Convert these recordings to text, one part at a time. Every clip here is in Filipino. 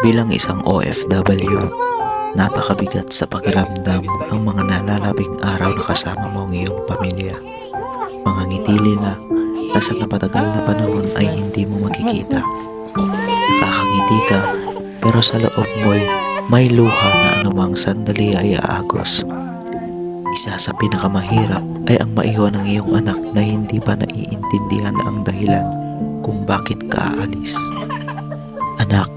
Bilang isang OFW, napakabigat sa pakiramdam ang mga nalalabing araw na kasama mo ang iyong pamilya. Mga ngiti nila na sa napatagal na panahon ay hindi mo makikita. Nakakangiti ka pero sa loob mo'y may luha na anumang sandali ay aagos. Isa sa pinakamahirap ay ang maiwan ng iyong anak na hindi pa naiintindihan ang dahilan kung bakit ka aalis. Anak,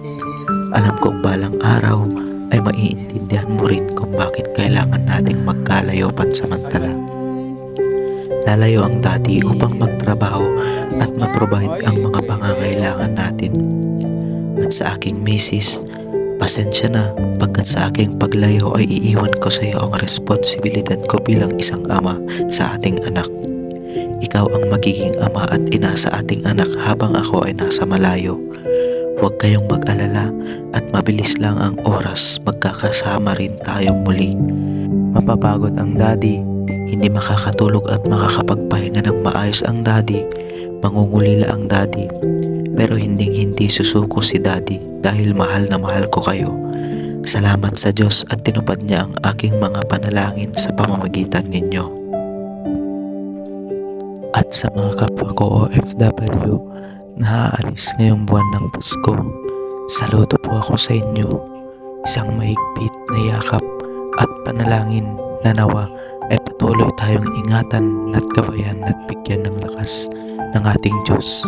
alam kong balang araw ay maiintindihan mo rin kung bakit kailangan nating magkalayo pansamantala. Lalayo ang daddy upang magtrabaho at mag-provide ang mga pangangailangan natin. At sa aking misis, pasensya na pagkat sa aking paglayo ay iiwan ko sa iyo ang responsibilidad ko bilang isang ama sa ating anak. Ikaw ang magiging ama at ina sa ating anak habang ako ay nasa malayo. Huwag kayong mag-alala at mabilis lang ang oras, magkakasama rin tayong muli. Mapapagod ang daddy, hindi makakatulog at makakapagpahinga ng maayos ang daddy, mangungulila ang daddy. Pero hindi susuko si daddy dahil mahal na mahal ko kayo. Salamat sa Diyos at tinupad niya ang aking mga panalangin sa pamamagitan ninyo. At sa mga kapwa ko OFW na aalis ngayong buwan ng Pasko, saludo po ako sa inyo. Isang mahigpit na yakap at panalangin na nawa ay patuloy tayong ingatan at gabayan at bigyan ng lakas ng ating Diyos.